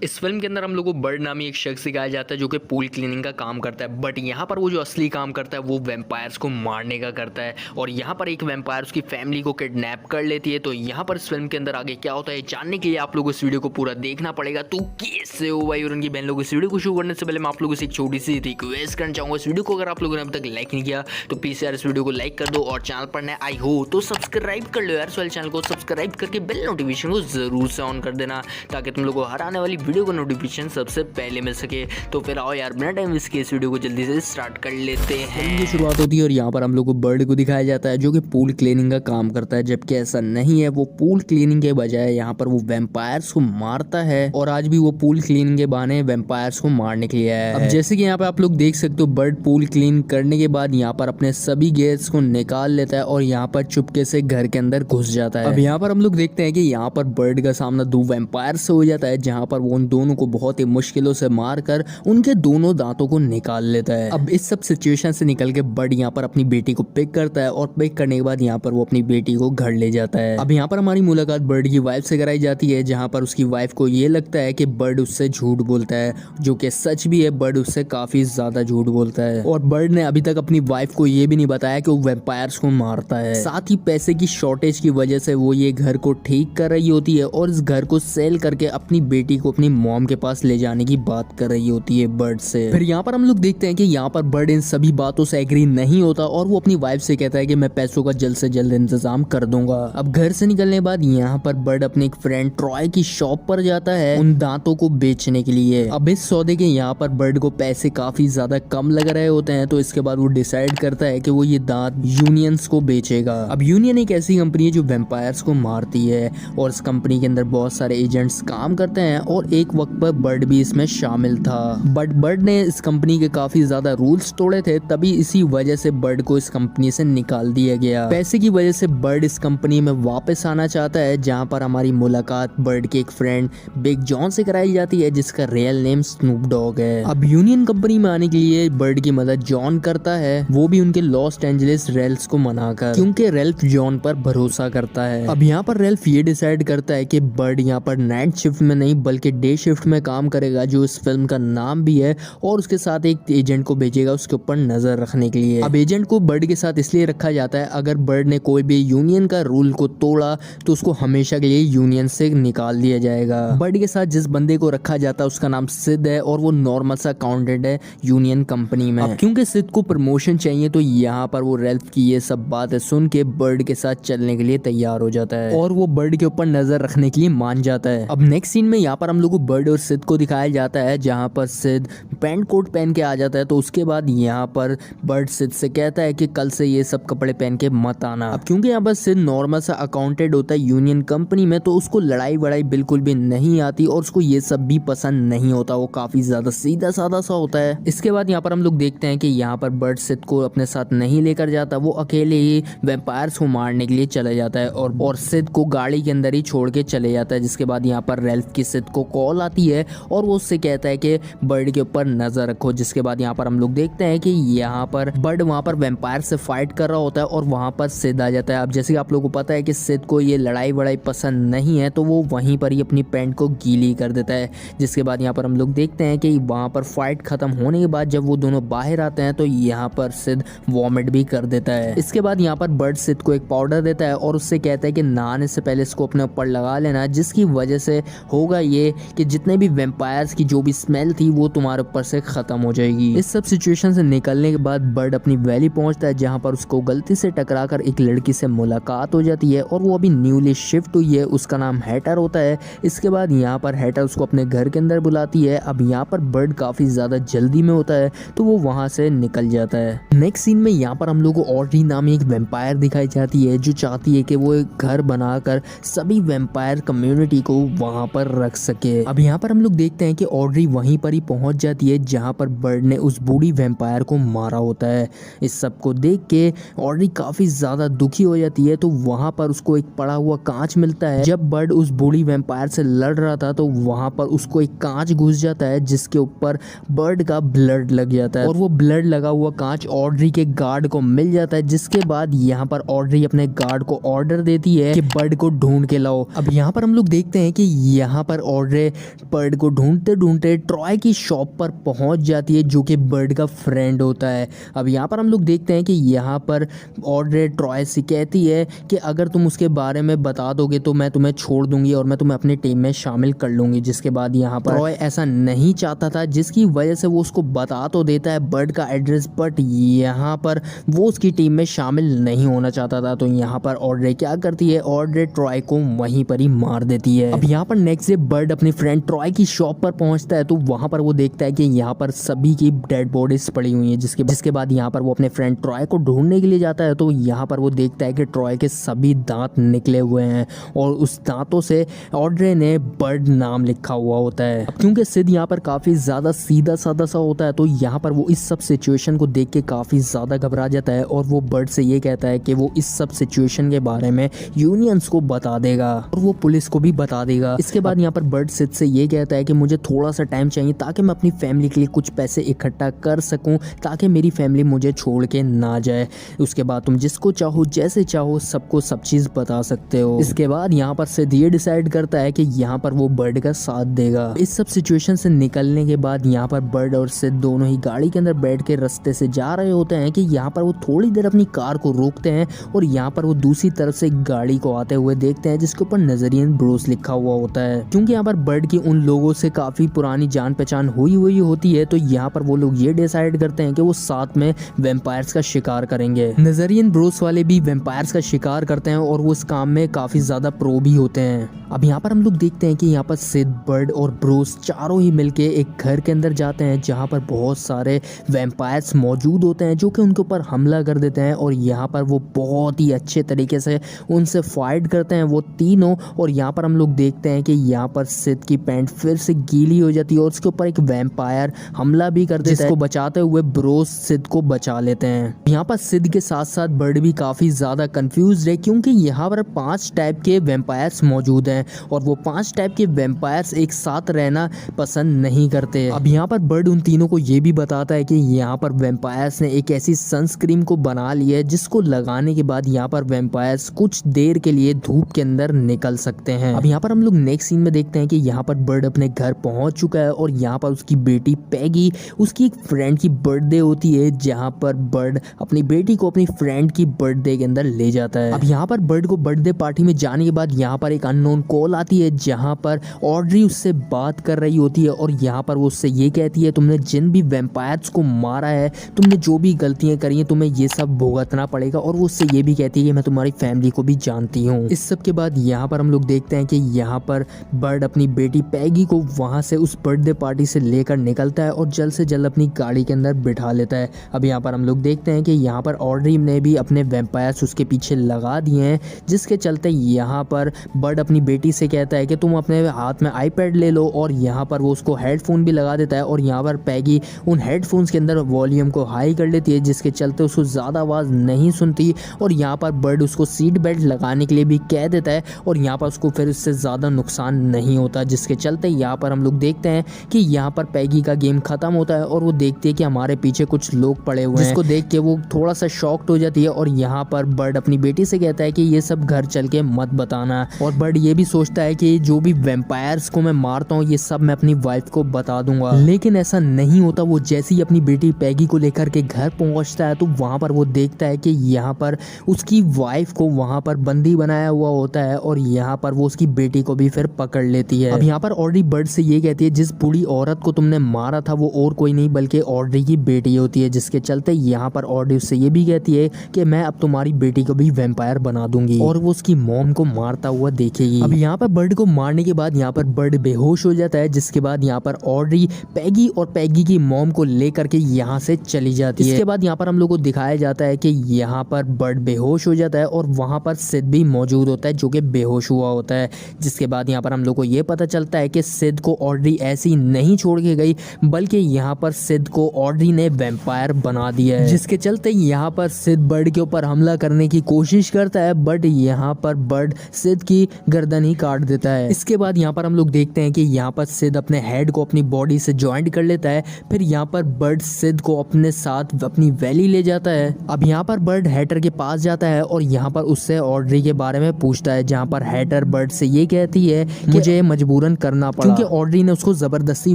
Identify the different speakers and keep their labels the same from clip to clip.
Speaker 1: इस फिल्म के अंदर हम लोग को बर्ड नामी एक शख्स दिखाया जाता है जो कि पूल क्लीनिंग का काम करता है। बट यहाँ पर वो जो असली काम करता है वो वैम्पायर्स को मारने का करता है और यहाँ पर एक वैम्पायर उसकी फैमिली को किडनैप कर लेती है। तो यहाँ पर इस फिल्म के अंदर आगे क्या होता है जानने के लिए आप लोगों को इस वीडियो को पूरा देखना पड़ेगा। तो कैसे हो भाई और उनकी बहन लोग, इस वीडियो को शुरू करने से पहले मैं आप लोगों से एक छोटी सी रिक्वेस्ट करना चाहूँगा। इस वीडियो को अगर आप लोगों ने अब तक लाइक नहीं किया तो प्लीज़ यार इस वीडियो को लाइक कर दो और चैनल पर नए आई हो तो सब्सक्राइब कर लो यार। सो चैनल को सब्सक्राइब करके बेल नोटिफिकेशन को जरूर से ऑन कर देना ताकि तुम लोगों को हर आने वाली वीडियो का नोटिफिकेशन सबसे पहले मिल सके। तो फिर आओ यार बिना टाइम वेस्ट किए इस वीडियो को जल्दी से स्टार्ट कर लेते हैं।
Speaker 2: फिल्म की शुरुआत होती है और यहाँ पर हम लोग को बर्ड को दिखाया जाता है जो कि पूल क्लीनिंग का काम करता है, जबकि ऐसा नहीं है। वो पूल क्लीनिंग के बजाय यहाँ पर वो वैम्पायर्स को मारता है और आज भी वो पूल क्लीनिंग के बहाने वैम्पायर्स को मारने के लिए आया है। अब जैसे कि यहाँ पे आप लोग देख सकते हो बर्ड पूल क्लीन करने के बाद यहाँ पर अपने सभी गेट्स को निकाल लेता है और यहाँ पर चुपके से घर के अंदर घुस जाता है। अब यहाँ पर हम लोग देखते हैं कि यहाँ पर बर्ड का सामना दो वैम्पायर से हो जाता है जहाँ पर वो उन दोनों को बहुत ही मुश्किलों से मारकर उनके दोनों दांतों को निकाल लेता है। अब इस सब सिचुएशन से निकल के बर्ड यहाँ पर अपनी बेटी को पिक करता है और पिक करने के बाद यहाँ पर वो अपनी बेटी को घर ले जाता है। अब यहाँ पर हमारी मुलाकात बर्ड की वाइफ से कराई जाती है जहाँ पर उसकी वाइफ को ये लगता है कि बर्ड उससे झूठ बोलता है, जो कि सच भी है। बर्ड उससे काफी ज्यादा झूठ बोलता है और बर्ड ने अभी तक अपनी वाइफ को ये भी नहीं बताया कि वो वैम्पायर्स को मारता है। साथ ही पैसे की शॉर्टेज की वजह से वो ये घर को ठीक कर रही होती है और इस घर को सेल करके अपनी बेटी को अपनी मॉम के पास ले जाने की बात कर रही होती है बर्ड से। फिर यहाँ पर हम लोग देखते हैं कि यहाँ पर बर्ड इन सभी बातों से एग्री नहीं होता और वो अपनी वाइफ से कहता है कि मैं पैसों का जल्द से जल्द इंतजाम कर दूंगा। अब घर से निकलने के बाद यहाँ पर बर्ड अपने एक फ्रेंड ट्रॉय की शॉप पर जाता है उन दांतों को बेचने के लिए। अब इस सौदे के यहाँ पर बर्ड को पैसे काफी ज्यादा कम लग रहे होते हैं, तो इसके बाद वो डिसाइड करता है कि वो ये दांत यूनियंस को बेचेगा। अब यूनियन एक ऐसी कंपनी है जो वैम्पायर्स को मारती है और इस कंपनी के अंदर बहुत सारे एजेंट्स काम करते हैं और एक वक्त पर बर्ड भी इसमें शामिल था। बट बर्ड ने इस कंपनी के काफी ज्यादा रूल्स तोड़े थे, तभी इसी वजह से बर्ड को इस कंपनी से निकाल दिया गया। पैसे की वजह से बर्ड इस कंपनी में वापस आना चाहता है जहां पर हमारी मुलाकात बर्ड के एक फ्रेंड बिग जॉन से कराई जाती है जिसका रियल नेम स्नूप डॉग है। अब यूनियन कंपनी में आने के लिए बर्ड की मदद जॉन करता है, वो भी उनके लॉस एंजलिस रेल्स को मनाकर, क्योंकि रेल्फ जॉन पर भरोसा करता है। अब यहाँ पर रेल्फ ये डिसाइड करता है कि बर्ड यहाँ पर नाइट शिफ्ट में नहीं बल्कि डे शिफ्ट में काम करेगा, जो इस फिल्म का नाम भी है, और उसके साथ एक एजेंट को भेजेगा उसके ऊपर नजर रखने के लिए। अब एजेंट को बर्ड के साथ इसलिए रखा जाता है अगर बर्ड ने कोई भी यूनियन का रूल को तोड़ा तो उसको हमेशा के लिए यूनियन से निकाल दिया जाएगा। बर्ड के साथ जिस बंदे को रखा जाता है उसका नाम सिद है और वो नॉर्मल सा अकाउंटेंट है यूनियन कंपनी में। अब क्योंकि सिद को प्रमोशन चाहिए तो यहाँ पर वो रेल्फ की ये सब बातें सुन के बर्ड के साथ चलने के लिए तैयार हो जाता है और वो बर्ड के ऊपर नजर रखने के लिए मान जाता है। अब नेक्स्ट सीन में यहाँ पर हम लोग को बर्ड और सिद को दिखाया जाता है जहाँ पर सिद पैंट कोट पहन के आ जाता है। तो उसके बाद यहाँ पर बर्ड सिद से कहता है कि कल से ये सब कपड़े पहन के मत आना। अब क्योंकि यहाँ पर सिद नॉर्मल सा अकाउंटेंट होता है यूनियन कंपनी में, तो उसको लड़ाई वड़ाई बिल्कुल भी नहीं आती और उसको ये सब भी पसंद नहीं होता, वो काफी ज्यादा सीधा साधा सा होता है। इसके बाद यहाँ पर हम लोग देखते हैं कि यहाँ पर बर्ड सिद को अपने साथ नहीं लेकर जाता, वो अकेले ही वैम्पायर्स को मारने के लिए चला जाता है और सिद को गाड़ी के अंदर ही छोड़ के चले जाता है। जिसके बाद यहाँ पर रेल्फ की सिद को कॉल आती है और वो उससे कहता है कि बर्ड के ऊपर नजर रखो। जिसके बाद यहाँ पर हम लोग देखते हैं कि यहाँ पर बर्ड वहाँ पर वैम्पायर से फाइट कर रहा होता है और वहाँ पर सिद आ जाता है। अब जैसे कि आप लोगों को पता है कि सिद को ये लड़ाई वड़ाई पसंद नहीं है, तो वो वहीं पर ही अपनी पैंट को गीली कर देता है। जिसके बाद यहाँ पर हम लोग देखते हैं कि वहाँ पर फाइट खत्म होने के बाद जब वो दोनों बाहर आते हैं तो यहाँ पर सिद वॉमिट भी कर देता है। इसके बाद यहाँ पर बर्ड सिद को एक पाउडर देता है और उससे कहता है कि नहाने से पहले इसको अपने ऊपर लगा लेना, जिसकी वजह से होगा ये कि जितने भी वैम्पायर्स की जो भी स्मेल थी वो तुम्हारे ऊपर से खत्म हो जाएगी। इस सब सिचुएशन से निकलने के बाद बर्ड अपनी वैली पहुंचता है जहां पर उसको गलती से टकराकर एक लड़की से मुलाकात हो जाती है और वो अभी न्यूली शिफ्ट हुई है, उसका नाम हैटर होता है। इसके बाद यहाँ पर हैटर उसको अपने घर के अंदर बुलाती है। अब यहाँ पर बर्ड काफी ज्यादा जल्दी में होता है तो वो वहां से निकल जाता है। नेक्स्ट सीन में यहाँ पर हम लोग को ऑड्री नामी एक वैम्पायर दिखाई जाती है जो चाहती है कि वो एक घर बनाकर सभी वैम्पायर कम्युनिटी को वहां पर रख सके। अब यहाँ पर हम लोग देखते हैं कि ऑड्री वहीं पर ही पहुंच जाती है जहां पर बर्ड ने उस बूढ़ी वैम्पायर को मारा होता है। इस सब को देख के ऑड्री काफी ज्यादा दुखी हो जाती है, तो वहां पर उसको एक पड़ा हुआ कांच मिलता है। जब बर्ड उस बूढ़ी वैम्पायर से लड़ रहा था तो वहां पर उसको एक कांच घुस जाता है जिसके ऊपर बर्ड का ब्लड लग जाता है और वो ब्लड लगा हुआ कांच ऑड्री के गार्ड को मिल जाता है। जिसके बाद यहाँ पर ऑड्री अपने गार्ड को ऑर्डर देती है कि बर्ड को ढूंढ के लाओ। अब यहाँ पर हम लोग देखते हैं कि यहाँ पर ऑड्रे से बर्ड को ढूंढते ढूंढते ट्रॉय की शॉप पर पहुंच जाती है, जो कि बर्ड का फ्रेंड होता है। अब यहाँ पर हम लोग देखते हैं कि यहाँ पर ऑड्रे ट्रॉय से कहती है कि अगर तुम उसके बारे में बता दोगे तो मैं तुम्हें छोड़ दूंगी और मैं तुम्हें अपनी टीम में शामिल कर लूंगी। जिसके बाद यहाँ पर ट्रॉय ऐसा नहीं चाहता था, जिसकी वजह से वो उसको बता तो देता है बर्ड का एड्रेस, बट यहाँ पर वो उसकी टीम में शामिल नहीं होना चाहता था। तो यहाँ पर ऑड्रे क्या करती है, ऑड्रे ट्रॉय को वहीं पर ही मार देती है। अब यहाँ पर नेक्स्ट डे बर्ड अपनी फ्रेंड ट्रॉय की शॉप पर पहुंचता है, तो वहां पर वो देखता है कि यहाँ पर सभी की डेड बॉडीज पड़ी हुई हैं। जिसके बाद यहाँ पर वो अपने फ्रेंड ट्रॉय को ढूंढने के लिए जाता है, तो यहाँ पर वो देखता है कि ट्रॉय के सभी दांत निकले हुए हैं और उस दांतों से ऑड्रे ने बर्ड नाम लिखा हुआ होता है। क्योंकि सिड यहाँ पर काफी ज्यादा सीधा साधा सा होता है, तो यहाँ पर वो इस सब सिचुएशन को देख के काफी ज्यादा घबरा जाता है और वो बर्ड से ये कहता है कि वो इस सब सिचुएशन के बारे में यूनियंस को बता देगा और वो पुलिस को भी बता देगा। इसके बाद यहाँ पर बर्ड सिड से ये कहता है कि मुझे थोड़ा सा टाइम चाहिए ताकि मैं अपनी फैमिली के लिए कुछ पैसे इकट्ठा कर सकूं, ताकि मेरी फैमिली मुझे छोड़ के ना जाए। उसके बाद तुम जिसको चाहो जैसे चाहो सबको सब चीज बता सकते हो। इसके बाद यहाँ पर सिड ये डिसाइड करता है कि यहाँ पर वो बर्ड का साथ देगा। इस सब सिचुएशन से निकलने के बाद यहाँ पर बर्ड और सिड दोनों ही गाड़ी के अंदर बैठ के रास्ते से जा रहे होते हैं कि यहाँ पर वो थोड़ी देर अपनी कार को रोकते हैं और यहाँ पर वो दूसरी तरफ से एक गाड़ी को आते हुए देखते हैं जिसके ऊपर नजरियन ब्रोस लिखा हुआ होता है। क्योंकि यहाँ पर बर्ड की उन लोगों से काफी पुरानी जान पहचान हुई होती है, तो यहाँ पर वो लोग ये डिसाइड करते हैं कि वो साथ में वैम्पायर्स का शिकार करेंगे। नजरियन ब्रोस वाले भी वैम्पायर्स का शिकार करते हैं और वो इस काम में काफी ज्यादा प्रो भी होते हैं। अब यहाँ पर हम लोग देखते हैं कि यहाँ पर सिड, बर्ड और ब्रोस चारों ही मिलके एक घर के अंदर जाते हैं जहाँ पर बहुत सारे वैम्पायर्स मौजूद होते हैं जो कि उनके ऊपर हमला कर देते हैं और यहाँ पर वो बहुत ही अच्छे तरीके से उनसे फाइट करते हैं वो तीनों। और यहाँ पर हम लोग देखते हैं कि यहाँ पर सिड की पैंट फिर से गीली हो जाती है और उसके ऊपर एक वैम्पायर हमला भी कर देता है, जिसको बचाते हुए ब्रोस सिड को बचा लेते हैं। यहाँ पर सिड के साथ साथ बर्ड भी काफी ज्यादा कंफ्यूज है क्योंकि यहाँ पर 5 टाइप के वैम्पायर्स मौजूद हैं और वो 5 टाइप के वैम्पायर्स एक साथ रहना पसंद नहीं करते। अब यहाँ पर बर्ड उन तीनों को ये भी बताता है कि यहाँ पर वैम्पायर्स ने एक ऐसी सनस्क्रीन को बना ली है जिसको लगाने के बाद यहाँ पर वैम्पायर्स कुछ देर के लिए धूप के अंदर निकल सकते हैं। अब यहाँ पर हम लोग नेक्स्ट सीन में देखते हैं कि यहाँ पर बर्ड अपने घर पहुंच चुका है और यहाँ पर उसकी बेटी पैगी, उसकी एक फ्रेंड की बर्थडे होती है जहाँ पर बर्ड अपनी बेटी को अपनी फ्रेंड की बर्थडे के अंदर ले जाता है। अब यहाँ पर बर्ड को बर्थडे पार्टी में जाने के बाद यहाँ पर एक अननोन कॉल आती है जहाँ पर ऑड्री उससे बात कर रही होती है और यहाँ पर वो उससे ये कहती है तुमने जिन भी वैम्पायर्स को मारा है, तुमने जो भी गलतियां करी हैं, तुम्हें ये सब भुगतना पड़ेगा। और वो उससे ये भी कहती है कि मैं तुम्हारी फैमिली को भी जानती हूँ। इस सब के बाद यहाँ पर हम लोग देखते हैं कि यहाँ पर बर्ड अपनी बेटी पैगी को वहाँ से उस बर्थडे पार्टी से लेकर निकलता है और जल्द से जल्द अपनी गाड़ी के अंदर बिठा लेता है। अब यहाँ पर हम लोग देखते हैं कि यहाँ पर ऑड्री ने भी अपने वैम्पायर्स उसके पीछे लगा दिए हैं, जिसके चलते यहाँ पर बर्ड अपनी बेटी से कहता है कि तुम अपने हाथ में आईपैड ले लो और यहाँ पर वो उसको हेडफोन भी लगा देता है और यहाँ पर पैगी उन हेडफोन्स के अंदर वॉल्यूम को हाई कर लेती है जिसके चलते उसको ज़्यादा आवाज़ नहीं सुनती और यहाँ पर बर्ड उसको सीट बेल्ट लगाने के लिए भी कह देता है और यहाँ पर उसको फिर इससे ज़्यादा नुकसान नहीं होता, जिसके चलते यहाँ पर हम लोग देखते हैं कि यहाँ पर पैगी का गेम ख़त्म होता है और वो देखती है कि हमारे पीछे कुछ लोग पड़े हुए हैं, जिसको देख के वो थोड़ा सा शॉक्ड हो जाती है और यहाँ पर बर्ड अपनी बेटी से कहता है कि ये सब घर चल के मत बताना। और बर्ड ये भी सोचता है कि जो भी वैम्पायर्स को मैं मारता हूँ ये सब मैं अपनी वाइफ को बता दूंगा, लेकिन ऐसा नहीं होता। वो जैसे ही अपनी बेटी पैगी को लेकर के घर पहुंचता है तो वहां पर वो देखता है कि यहाँ पर उसकी वाइफ को वहां पर बंदी बनाया हुआ होता है और यहाँ पर वो उसकी बेटी को भी फिर पकड़ लेती है। अब यहाँ पर ऑड्री बर्ड से ये कहती है जिस बूढ़ी औरत को तुमने मारा था वो और कोई नहीं बल्कि ऑड्री की बेटी होती है, जिसके चलते यहाँ पर ऑड्री उससे ये भी कहती है कि मैं अब तुम्हारी बेटी को भी वैम्पायर बना दूंगी और वो उसकी मॉम को मारता हुआ देखेगी। अब यहाँ पर बर्ड को मारने के बाद यहाँ पर बर्ड बेहोश हो जाता है, जिसके बाद यहाँ पर ऑड्री पैगी और पैगी की मॉम को लेकर के यहाँ से चली जाती है। इसके बाद यहाँ पर हम लोग को दिखाया जाता है कि यहाँ पर बर्ड बेहोश हो जाता है और वहाँ पर सिड भी मौजूद होता है जो कि बेहोश हुआ होता है, जिसके बाद यहाँ पर हम लोग को ये पता चलता है कि सिड को ऑड्री ऐसी नहीं छोड़ के गई बल्कि यहाँ पर सिड को ऑड्री ने वैम्पायर बना दिया है, जिसके चलते यहाँ पर सिड बर्ड के ऊपर हमला करने की कोशिश करता है बट यहाँ पर बर्ड सिड की गर्दन ही काट देता है। इसके बाद यहाँ पर हम लोग देखते हैं कि यहाँ पर सिड अपने हेड को अपनी बॉडी से ज्वाइंट कर लेता है। फिर यहाँ पर बर्ड सिड को अपने साथ अपनी वैली ले जाता है। अब यहाँ पर बर्ड हैटर के पास जाता है और यहाँ पर उससे ऑड्री के बारे में पूछता है, जहाँ पर हैटर बर्ड से ये कहती है कि मुझे मजबूरन मजबूरन करना पड़ा क्योंकि ऑड्री ने उसको जबरदस्ती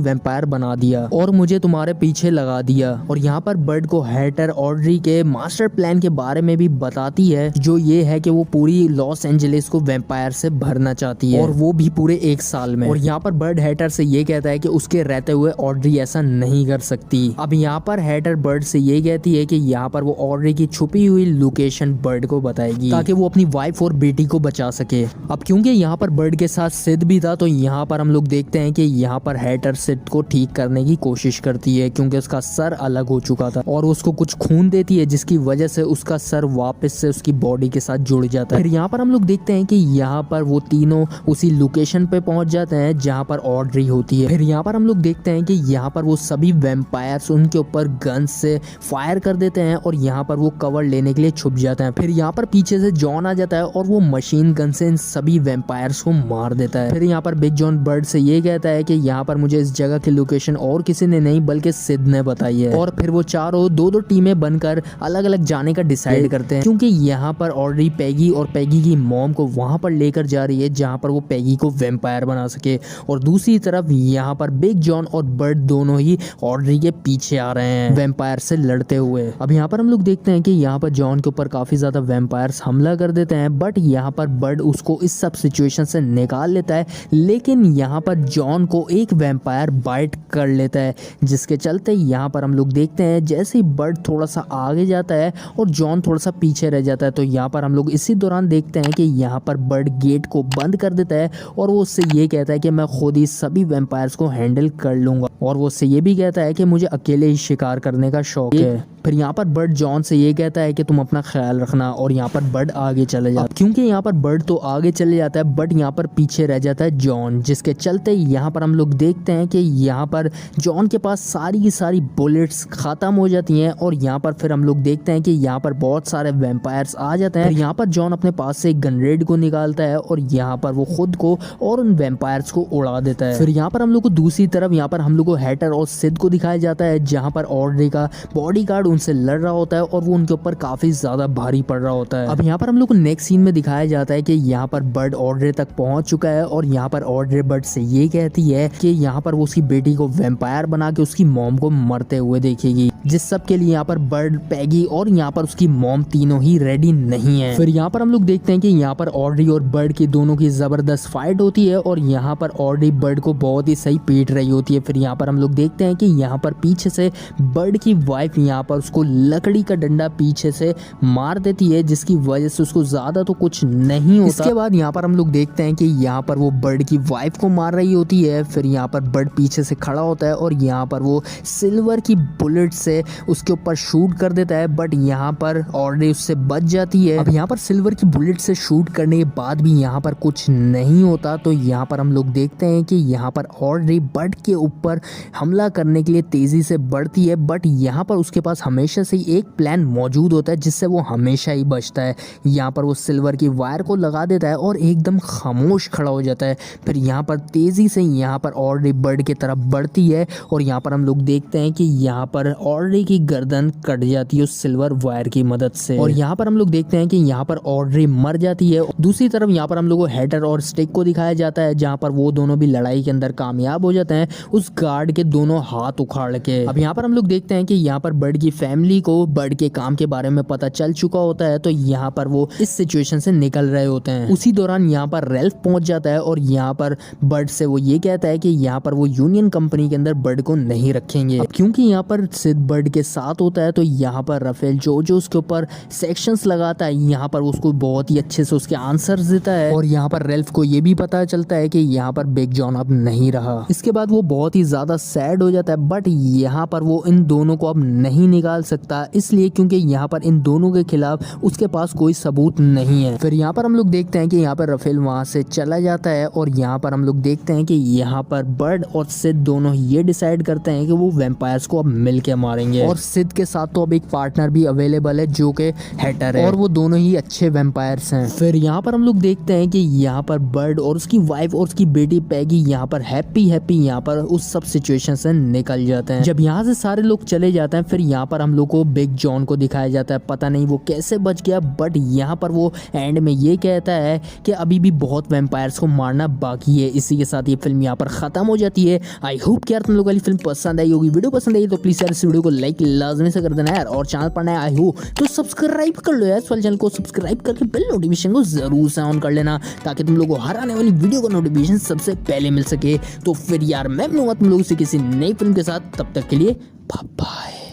Speaker 2: वैम्पायर बना दिया और मुझे तुम्हारे पीछे लगा दिया। और यहाँ पर बर्ड को हैटर ऑड्री के मास्टर प्लान के बारे में भी बताती है, जो ये है कि वो पूरी लॉस एंजलिस को वैम्पायर से भरना चाहती है और वो भी पूरे 1 साल में। और यहाँ पर बर्ड हैटर से ये कहता है कि उसके रहते हुए ऑड्री ऐसा नहीं कर सकती। अब यहाँ पर हैटर बर्ड से ये कहती है कि यहाँ पर वो ऑड्री की छुपी हुई लोकेशन बर्ड को बताएगी ताकि वो अपनी वाइफ और बेटी को बचा सके। अब क्योंकि यहाँ पर बर्ड के साथ सिड भी था, तो यहाँ पर हम लोग देखते हैं कि यहाँ पर हैटर सिड को ठीक करने की कोशिश करती है क्योंकि उसका सर अलग हो चुका था और उसको कुछ खून देती है जिसकी वजह से उसका सर वापस से उसकी बॉडी के साथ जुड़ जाता है। फिर यहाँ पर हम लोग देखते हैं कि यहाँ पर वो तीनों उसी लोकेशन पे पहुंच जाते हैं जहाँ पर ऑड्री होती है। फिर यहाँ पर हम लोग देखते हैं कि यहाँ पर वो सभी वैम्पायर्स उनके ऊपर गन से फायर कर देते हैं और यहाँ पर वो कवर लेने के लिए छुप जाते हैं। फिर यहाँ पर पीछे से जॉन आ जाता है और वो मशीन गन से इन सभी वैम्पायर्स को मार देता है। फिर यहाँ पर बिग जॉन बर्ड से ये कहता है कि यहाँ पर मुझे इस जगह की लोकेशन और किसी ने नहीं बल्कि सिड ने बताई है। और फिर वो चारों दो टीमें बनकर अलग अलग जाने का डिसाइड करते हैं क्योंकि यहाँ पर ऑलरेडी पैगी और पैगी की मॉम को वहां पर लेकर जा रही है जहाँ पर वो पैगी को वैम्पायर बना सके। और दूसरी तरफ यहाँ पर बिग जॉन और बर्ड दोनों ही ऑड्री के पीछे आ रहे हैं वैम्पायर से लड़ते हुए। अब यहाँ पर हम लोग देखते हैं कि यहाँ पर जॉन के ऊपर काफी ज्यादा वैम्पायर्स हमला कर देते हैं, बट यहाँ पर बर्ड उसको इस सब सिचुएशन से निकाल लेता है। लेकिन यहाँ पर जॉन को एक वैम्पायर बाइट कर लेता है जिसके चलते यहाँ पर हम लोग देखते हैं जैसे ही बर्ड थोड़ा सा आगे जाता है और जॉन थोड़ा सा पीछे रह जाता है, तो यहाँ पर हम लोग इसी दौरान देखते हैं कि यहाँ पर बर्ड गेट को बंद कर देता है और वो उससे ये कहता है कि मैं खुद ही सभी वैम्पायर्स को हैंडल कर लूंगा। और वो उससे ये भी कहता है कि मुझे अकेले ही शिकार करने का शौक है। फिर यहाँ पर बर्ड जॉन से ये कहता है कि तुम अपना ख्याल रखना और यहाँ पर बर्ड आगे चले जाता है। क्योंकि यहाँ पर बर्ड तो आगे चले जाता है बट यहाँ पर पीछे रह जाता है जॉन, जिसके चलते यहाँ पर हम लोग देखते हैं कि यहाँ पर जॉन के पास सारी की सारी बुलेट्स खत्म हो जाती हैं। और यहाँ पर फिर हम लोग देखते हैं कि यहाँ पर बहुत सारे वैम्पायर्स आ जाते हैं। यहाँ पर जॉन अपने पास से एक गनरेड को निकालता है और यहाँ पर वो खुद को और उन वैम्पायर्स को उड़ा देता है। फिर यहाँ पर हम लोग को दूसरी तरफ यहाँ पर हम लोग को हैटर और सिड को दिखाया जाता है जहाँ पर ऑड्री का बॉडीगार्ड उनसे लड़ रहा होता है और वो उनके ऊपर काफी ज्यादा भारी पड़ रहा होता है। अब यहाँ पर हम लोग को नेक्स्ट सीन में दिखाया जाता है कि यहाँ पर बर्ड ऑड्रे तक पहुंच चुका है और यहाँ पर ऑड्रे बर्ड से ये कहती है कि यहाँ पर वो उसकी बेटी को वैम्पायर बना के उसकी मॉम को मरते हुए देखेगी, जिस सब के लिए यहाँ पर बर्ड, पैगी और यहाँ पर उसकी मॉम तीनों ही रेडी नहीं है। फिर यहाँ पर हम लोग देखते हैं कि यहाँ पर ऑड्री और बर्ड की दोनों की जबरदस्त फाइट होती है और यहाँ पर ऑड्री बर्ड को बहुत ही सही पीट रही होती है। फिर यहाँ पर हम लोग देखते हैं कि यहाँ पर पीछे से बर्ड की वाइफ यहाँ पर उसको लकड़ी का डंडा पीछे से मार देती है जिसकी वजह से उसको ज्यादा तो कुछ नहीं होता। इसके बाद यहाँ पर हम लोग देखते हैं कि यहाँ पर वो बर्ड की वाइफ को मार रही होती है। फिर यहाँ पर बर्ड पीछे से खड़ा होता है और यहाँ पर वो सिल्वर की बुलेट से उसके ऊपर शूट कर देता है, बट यहाँ पर ऑड्री उससे बच जाती है। अब यहाँ पर सिल्वर की बुलेट से शूट करने के बाद भी यहाँ पर कुछ नहीं होता, तो यहाँ पर हम लोग देखते हैं कि यहाँ पर ऑड्री बर्ड के ऊपर हमला करने के लिए तेजी से बढ़ती है, बट यहाँ पर उसके पास हमेशा से एक प्लान मौजूद होता है जिससे वो हमेशा ही बचता है। यहाँ पर वो सिल्वर की वायर को लगा देता है और एकदम खामोश खड़ा हो जाता है। फिर यहाँ पर तेजी से यहाँ पर ऑड्री बर्ड की तरफ बढ़ती है और यहाँ पर हम लोग देखते हैं कि यहाँ पर ऑड्री की गर्दन कट जाती है उस सिल्वर वायर की मदद से और यहाँ पर हम लोग देखते हैं कि यहाँ पर ऑड्री मर जाती है। दूसरी तरफ यहाँ पर हम लोग को हैटर और स्टिक को दिखाया जाता है जहाँ पर वो दोनों भी लड़ाई के अंदर कामयाब हो जाते हैं उस गार्ड के दोनों हाथ उखाड़ के। अब यहाँ पर हम लोग देखते हैं कि यहाँ पर बर्ड की फैमिली को बर्ड के काम के बारे में पता चल चुका होता है, तो यहाँ पर वो इस सिचुएशन से निकल रहे होते हैं। उसी दौरान यहाँ पर रेल्फ पहुंच जाता है और यहाँ पर बर्ड से वो ये कहता है कि यहाँ पर वो यूनियन कंपनी के अंदर बर्ड को नहीं रखेंगे। अब क्योंकि यहाँ पर सिड बर्ड के साथ होता है, तो यहाँ पर राफेल जो उसके ऊपर सेक्शंस लगाता है यहाँ पर उसको बहुत ही अच्छे से उसके आंसर्स देता है और यहाँ पर रेल्फ को ये भी पता चलता है कि यहाँ पर बिग जॉन अब नहीं रहा। इसके बाद वो बहुत ही ज्यादा सैड हो जाता है, बट यहाँ पर वो इन दोनों को अब नहीं निकाल सकता, इसलिए क्योंकि यहाँ पर इन दोनों के खिलाफ उसके पास कोई सबूत नहीं है। फिर यहाँ पर हम लोग देखते हैं कि यहाँ पर राफेल वहां से चला जाता है और यहाँ पर हम लोग देखते हैं कि यहाँ पर बर्ड और सिड दोनों ये डिसाइड करते हैं कि वो वैम्पायर्स को अब मिल के मारेंगे और सिड के साथ तो अब एक पार्टनर भी अवेलेबल है जो कि हैटर है और वो दोनों ही अच्छे वैम्पायर्स हैं। फिर यहाँ पर हम लोग देखते हैं कि यहाँ पर बर्ड और उसकी वाइफ और उसकी बेटी पैगी यहाँ पर हैप्पी यहाँ पर उस सब सिचुएशन से निकल जाते हैं। जब यहाँ से सारे लोग चले जाते हैं फिर यहाँ पर हम लोग को बिग जॉन को दिखाया जाता है, पता नहीं वो कैसे बच गया, बट यहाँ पर वो एंड में ये कहता है कि अभी भी बहुत वैम्पायर्स को मारना बाकी बाकी है। इसी के साथ ये फिल्म यहाँ पर खत्म हो जाती है। आई होप कि यार तुम लोग वाली फिल्म पसंद आई होगी। वीडियो पसंद आई तो प्लीज यार इस वीडियो को लाइक लाजमी से कर देना यार, और चैनल पर नया आए हो तो सब्सक्राइब कर लो यार। इस वाले चैनल को सब्सक्राइब करके बेल नोटिफिकेशन को जरूर से ऑन कर लेना, ताकि तुम लोगों को हर आने वाली वीडियो का नोटिफिकेशन सबसे पहले मिल सके। तो फिर यार मैं मिलूंगा तुम लोगों से किसी नई फिल्म के साथ, तब तक के लिए बाय बाय।